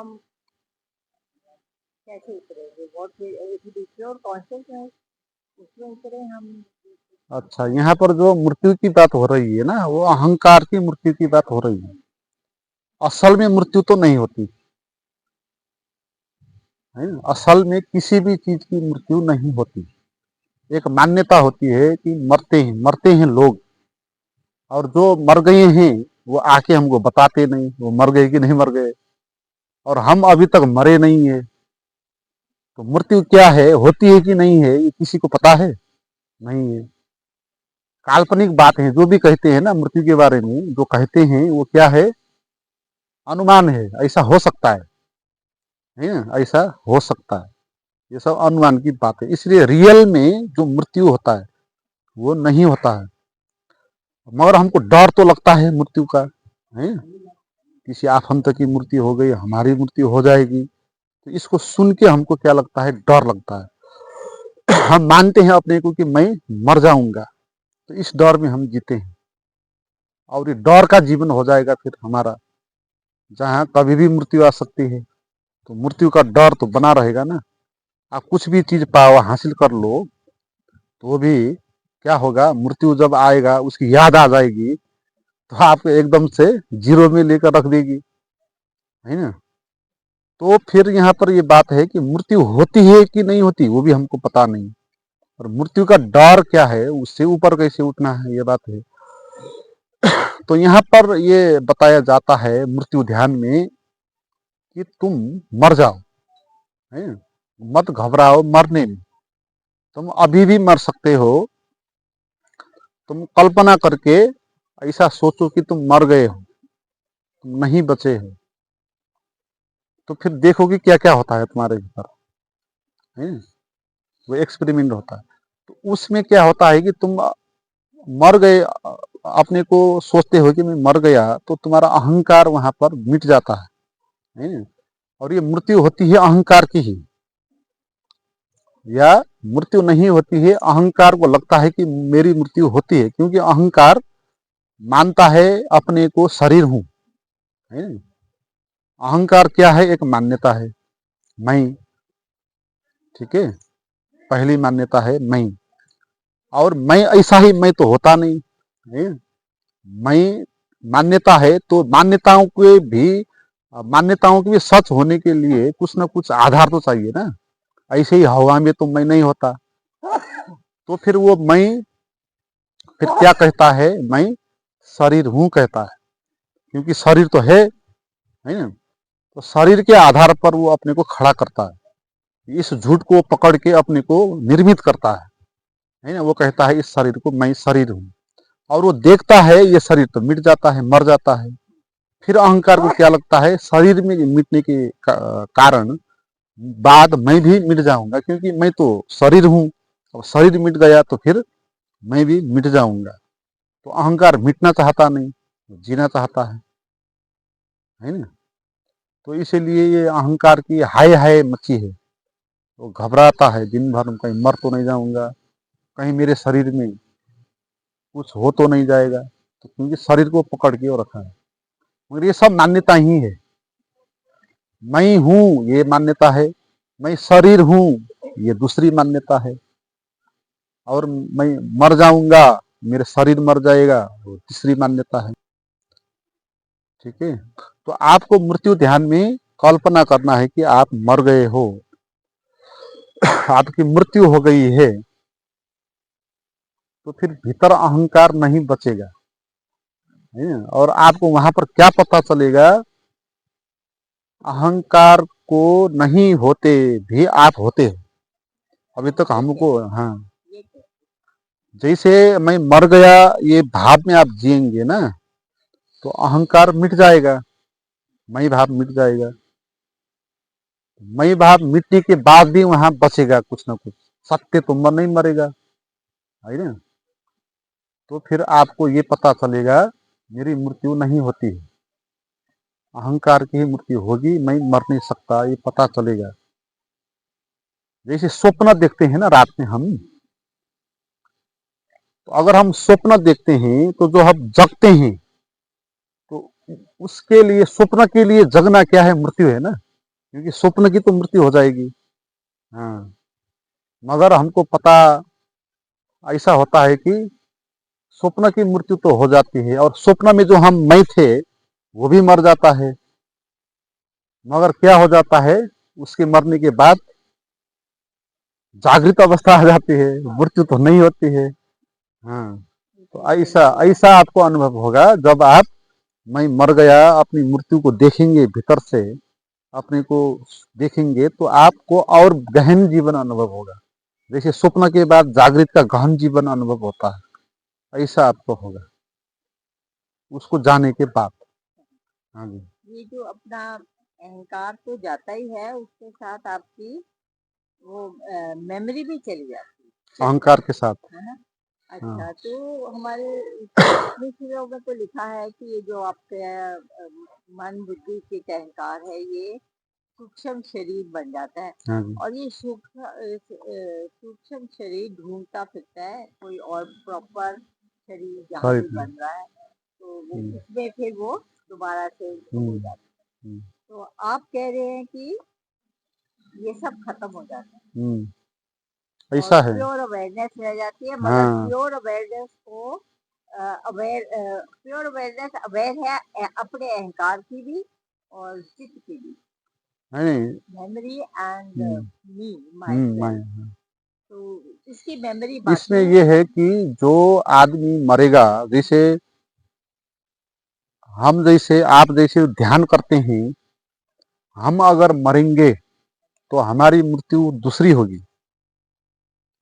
हम कैसे उतरेंगे? What we if we sure consciousness उसमें उतरे हम। अच्छा, यहाँ पर जो मृत्यु की बात हो रही है ना, वो अहंकार की मृत्यु की बात हो रही है। असल में मृत्यु तो नहीं होती है ना? असल में किसी भी चीज की मृत्यु नहीं होती। एक मान्यता होती है कि मरते हैं लोग, और जो मर गए हैं वो आके हमको बताते नहीं वो मर गए कि नहीं मर गए, और हम अभी तक मरे नहीं है। तो मृत्यु क्या है, होती है कि नहीं है, ये किसी को पता है? नहीं है। काल्पनिक बात है। जो भी कहते हैं ना मृत्यु के बारे में, जो कहते हैं वो क्या है, अनुमान है। ऐसा हो सकता है ना, ऐसा हो सकता है। ये सब अनुमान की बात है। इसलिए रियल में जो मृत्यु होता है वो नहीं होता है। मगर हमको डर तो लगता है मृत्यु का, है। किसी आफंत की मृत्यु हो गई, हमारी मृत्यु हो जाएगी, तो इसको सुन के हमको क्या लगता है, डर लगता है। हम मानते हैं अपने को कि मैं मर जाऊंगा, तो इस डर में हम जीते हैं, और ये डर का जीवन हो जाएगा फिर हमारा, जहाँ कभी भी मृत्यु आ सकती है। तो मृत्यु का डर तो बना रहेगा ना। आप कुछ भी चीज पाओ, हासिल कर लो, तो भी क्या होगा, मृत्यु जब आएगा उसकी याद आ जाएगी, तो आपको एकदम से जीरो में लेकर रख देगी, है ना। तो फिर यहाँ पर ये बात है कि मृत्यु होती है कि नहीं होती वो भी हमको पता नहीं, और मृत्यु का डर क्या है, उससे ऊपर कैसे उठना है, ये बात है। तो यहाँ पर ये बताया जाता है मृत्यु ध्यान में कि तुम मर जाओ, है, मत घबराओ मरने में। तुम अभी भी मर सकते हो। तुम कल्पना करके ऐसा सोचो कि तुम मर गए हो, तुम नहीं बचे हो, तो फिर देखो कि क्या क्या होता है तुम्हारे भीतर, है। वो एक्सपेरिमेंट होता है। तो उसमें क्या होता है कि तुम मर गए, अपने को सोचते हो कि मैं मर गया, तो तुम्हारा अहंकार वहां पर मिट जाता है। और ये मृत्यु होती है अहंकार की ही, या मृत्यु नहीं होती है, अहंकार को लगता है कि मेरी मृत्यु होती है, क्योंकि अहंकार मानता है अपने को शरीर हूं, है। अहंकार क्या है, एक मान्यता है, मैं। ठीक है, पहली मान्यता है मैं। और मैं ऐसा ही, मैं तो होता नहीं है। मैं मान्यता है, तो मान्यताओं के भी सच होने के लिए कुछ ना कुछ आधार तो चाहिए ना। ऐसे ही हवा में तो मैं नहीं होता। तो फिर वो मैं फिर क्या कहता है, मैं शरीर हूं कहता है, क्योंकि शरीर तो है ना। तो शरीर के आधार पर वो अपने को खड़ा करता है, इस झूठ को पकड़ के अपने को निर्मित करता है ना। वो कहता है इस शरीर को मैं शरीर हूं, और वो देखता है ये शरीर तो मिट जाता है, मर जाता है। फिर अहंकार को क्या लगता है, शरीर में मिटने के कारण बाद मैं भी मिट जाऊंगा, क्योंकि मैं तो शरीर हूं, और शरीर मिट गया तो फिर मैं भी मिट जाऊंगा। तो अहंकार मिटना चाहता नहीं, जीना चाहता है ना। तो इसीलिए ये अहंकार की हाय हाय मची है। वो घबराता है दिन भर, कहीं मर तो नहीं जाऊंगा, कहीं मेरे शरीर में कुछ हो तो नहीं जाएगा, तो क्योंकि शरीर को पकड़ के रखा है। मगर ये सब मान्यता ही है। मैं हूं ये मान्यता है, मैं शरीर हूं ये दूसरी मान्यता है, और मैं मर जाऊंगा, मेरे शरीर मर जाएगा, वो तीसरी मान्यता है। ठीक है। तो आपको मृत्यु ध्यान में कल्पना करना है कि आप मर गए हो, आपकी मृत्यु हो गई है, तो फिर भीतर अहंकार नहीं बचेगा, है। और आपको वहां पर क्या पता चलेगा, अहंकार को नहीं होते भी आप होते हो। अभी तक हमको, हाँ, जैसे मैं मर गया ये भाव में आप जिएंगे ना, तो अहंकार मिट जाएगा, मैं भाव मिट जाएगा। मैं भाव मिटने के बाद भी वहां बचेगा कुछ ना कुछ, सत्य तो मर नहीं मरेगा, है ना। तो फिर आपको ये पता चलेगा मेरी मृत्यु नहीं होती है, अहंकार की ही मृत्यु होगी, मैं मर नहीं सकता, ये पता चलेगा। जैसे स्वप्न देखते हैं ना रात में हम, तो अगर हम स्वप्न देखते हैं तो जो हम जगते हैं, तो उसके लिए, स्वप्न के लिए जगना क्या है, मृत्यु है ना। क्योंकि स्वप्न की तो मृत्यु हो जाएगी। हाँ, मगर हमको पता ऐसा होता है कि स्वप्न की मृत्यु तो हो जाती है और स्वप्न में जो हम मैं थे वो भी मर जाता है। मगर क्या हो जाता है, उसके मरने के बाद जागृत अवस्था आ जाती है, मृत्यु तो नहीं होती है। हाँ, तो ऐसा ऐसा आपको अनुभव होगा जब आप मैं मर गया अपनी मृत्यु को देखेंगे, भीतर से अपने को देखेंगे, तो आपको और गहन जीवन अनुभव होगा। जैसे स्वप्न के बाद जागृत का गहन जीवन अनुभव होता है, ऐसा आपको होगा उसको जाने के बाद। हाँ जी। ये जो अपना अहंकार तो जाता ही है, उसके साथ आपकी वो मेमोरी भी चली जाती है, अहंकार के साथ। है ना? हाँ। अच्छा, तो हमारे इसमें चीज़ों में तो लिखा है कि ये जो आपके मन बुद्धि के अहंकार है, ये सूक्ष्म शरीर बन जाता है हाँ जी। और ये सूक्ष्म शरीर ढूंढता फिरता है कोई और प्रॉपर शरीर जहाँ सही भी बन रहा है, तो वो उसमें फिर वो दोबारा से हो जाता है। तो आप कह रहे हैं कि ये सब खत्म हो जाता है और ऐसा है। प्योर अवेयरनेस रह जाती है, मगर हाँ, प्योर अवेयरनेस को प्योर अवेयरनेस अवेयर है अपने अहंकार की भी और चित्त की भी, नहीं। मेमोरी एंड मी माई मैं सेल्फ। तो इसकी मेमोरी इसमें बाकी ये है कि जो आदमी मरेगा, जैसे हम जैसे आप जैसे ध्यान करते हैं, हम अगर मरेंगे तो हमारी मृत्यु दूसरी होगी।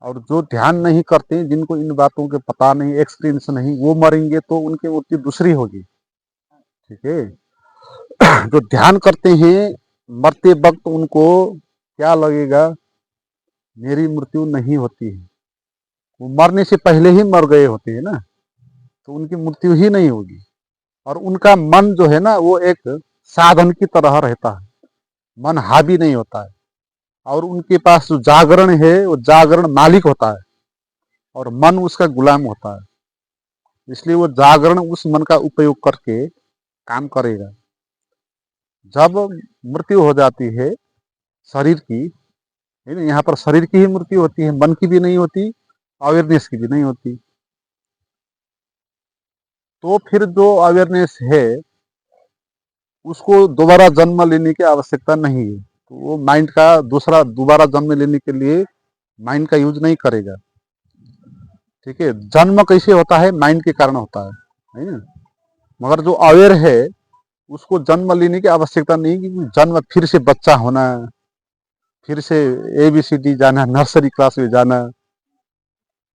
और जो ध्यान नहीं करते, जिनको इन बातों के पता नहीं, एक्सपीरियंस नहीं, वो मरेंगे तो उनकी मृत्यु दूसरी होगी। ठीक है। जो ध्यान करते हैं, मरते वक्त उनको क्या लगेगा, मेरी मृत्यु नहीं होती है। वो मरने से पहले ही मर गए होते हैं ना, तो उनकी मृत्यु ही नहीं होगी। और उनका मन जो है ना, वो एक साधन की तरह रहता है, मन हावी नहीं होता है। और उनके पास जो जागरण है, वो जागरण मालिक होता है और मन उसका गुलाम होता है। इसलिए वो जागरण उस मन का उपयोग करके काम करेगा। जब मृत्यु हो जाती है शरीर की, है ना, यहाँ पर शरीर की ही मृत्यु होती है, मन की भी नहीं होती, अवेयरनेस की भी नहीं होती। तो फिर जो अवेयरनेस है उसको दोबारा जन्म लेने की आवश्यकता नहीं है। तो वो माइंड का दूसरा दोबारा जन्म लेने के लिए माइंड का यूज नहीं करेगा। ठीक है। जन्म कैसे होता है, माइंड के कारण होता है ना। मगर जो अवेयर है उसको जन्म लेने की आवश्यकता नहीं, क्योंकि जन्म फिर से बच्चा होना, फिर से ABCD जाना, नर्सरी क्लास में जाना,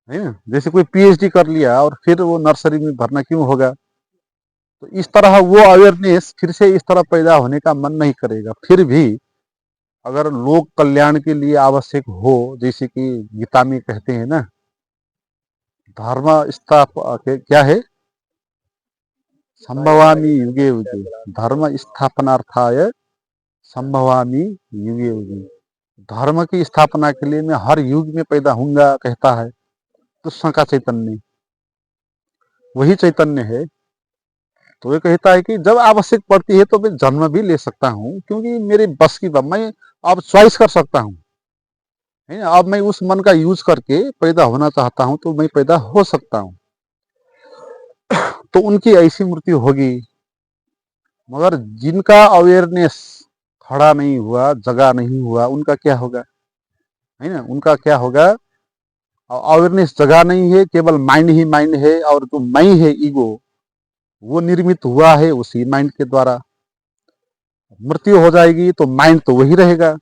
है ना। जैसे कोई PhD कर लिया और फिर वो नर्सरी में भरना क्यों होगा। तो इस तरह वो अवेयरनेस फिर से इस तरह पैदा होने का मन नहीं करेगा। फिर भी अगर लोक कल्याण के लिए आवश्यक हो, जैसे कि गीता में कहते हैं ना, धर्म क्या है, संभवामी युगे युगे, धर्म स्थापनार्थाय संभवामी युगे युगे। धर्म की स्थापना के लिए मैं हर युग में पैदा होऊंगा, कहता है कृष्ण का चैतन्य, वही चैतन्य है। तो ये कहता है कि जब आवश्यक पड़ती है तो मैं जन्म भी ले सकता हूँ, क्योंकि मेरे बस की बात, मैं अब चॉइस कर सकता हूँ, है ना। अब मैं उस मन का यूज करके पैदा होना चाहता हूँ तो मैं पैदा हो सकता हूँ। तो उनकी ऐसी मृत्यु होगी। मगर जिनका अवेयरनेस खड़ा नहीं हुआ, जगा नहीं हुआ, उनका क्या होगा, है ना। उनका क्या होगा, अवेयरनेस जगा नहीं है, केवल माइंड ही माइंड है, और जो मैं है, ईगो, वो निर्मित हुआ है उसी माइंड के द्वारा। मृत्यु हो जाएगी तो माइंड तो वही रहेगा।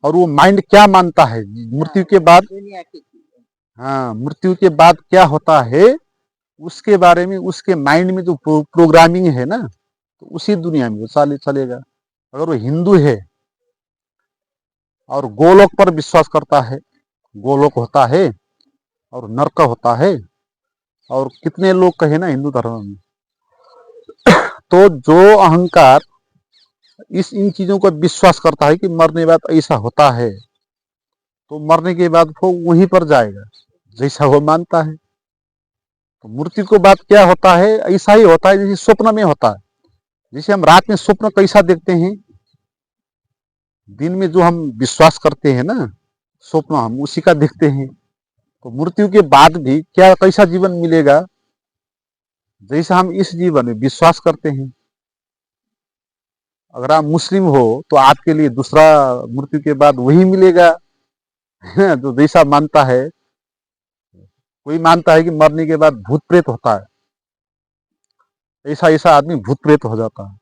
और वो माइंड क्या मानता है मृत्यु के बाद, दुनिया की चीजें। हाँ, मृत्यु के बाद क्या होता है उसके बारे में, उसके माइंड में जो प्रोग्रामिंग है ना, तो उसी दुनिया में वो चलेगा। अगर वो हिंदू है और गोलोक पर विश्वास करता है, गोलोक होता है और नरक होता है, और कितने लोग कहे ना हिंदू धर्म में, तो जो अहंकार इस इन चीजों को विश्वास करता है कि मरने के बाद ऐसा होता है, तो मरने के बाद वो वहीं पर जाएगा जैसा वो मानता है। तो मृत्यु के बाद क्या होता है, ऐसा ही होता है जैसे स्वप्न में होता है। जैसे हम रात में स्वप्न कैसा देखते हैं, दिन में जो हम विश्वास करते हैं ना, स्वप्न हम उसी का देखते हैं। तो मृत्यु के बाद भी क्या कैसा जीवन मिलेगा, जैसा हम इस जीवन में विश्वास करते हैं। अगर आप मुस्लिम हो तो आपके लिए दूसरा मृत्यु के बाद वही मिलेगा। जो जैसा मानता है, कोई मानता है कि मरने के बाद भूत प्रेत होता है, ऐसा ऐसा आदमी भूत प्रेत हो जाता है।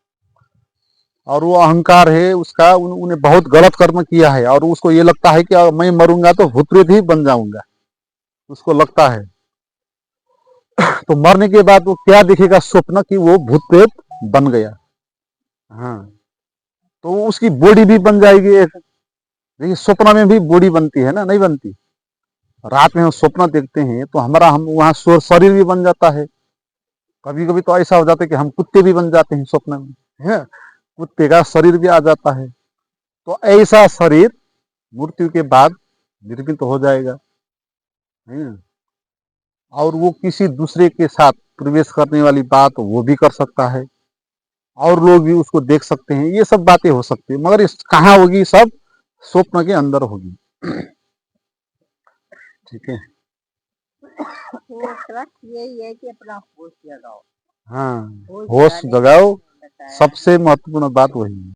और वो अहंकार है उसका, उन्हें बहुत गलत कर्म किया है और उसको ये लगता है कि मैं मरूंगा तो भूत प्रेत ही बन जाऊंगा, उसको लगता है। तो मरने के बाद वो क्या देखेगा, स्वप्न कि वो भूत प्रेत बन गया। हाँ, तो उसकी बॉडी भी बन जाएगी एक। देखिए स्वप्न में भी बॉडी बनती है ना, नहीं बनती। रात में हम स्वप्न देखते हैं तो हमारा हम वहाँ शरीर भी बन जाता है। कभी कभी तो ऐसा हो जाता है कि हम कुत्ते भी बन जाते हैं स्वप्न में, है, कुत्ते का शरीर भी आ जाता है। तो ऐसा शरीर मृत्यु के बाद निर्मित हो जाएगा, है। और वो किसी दूसरे के साथ प्रवेश करने वाली बात वो भी कर सकता है, और लोग भी उसको देख सकते हैं। ये सब बातें हो सकती है, मगर कहाँ होगी, सब स्वप्न के अंदर होगी। ठीक है। तो ट्रक यही है कि अपना होश जगाओ। हाँ, होश होश जगाने का जगाओ, बताया। सबसे महत्वपूर्ण बात वही है।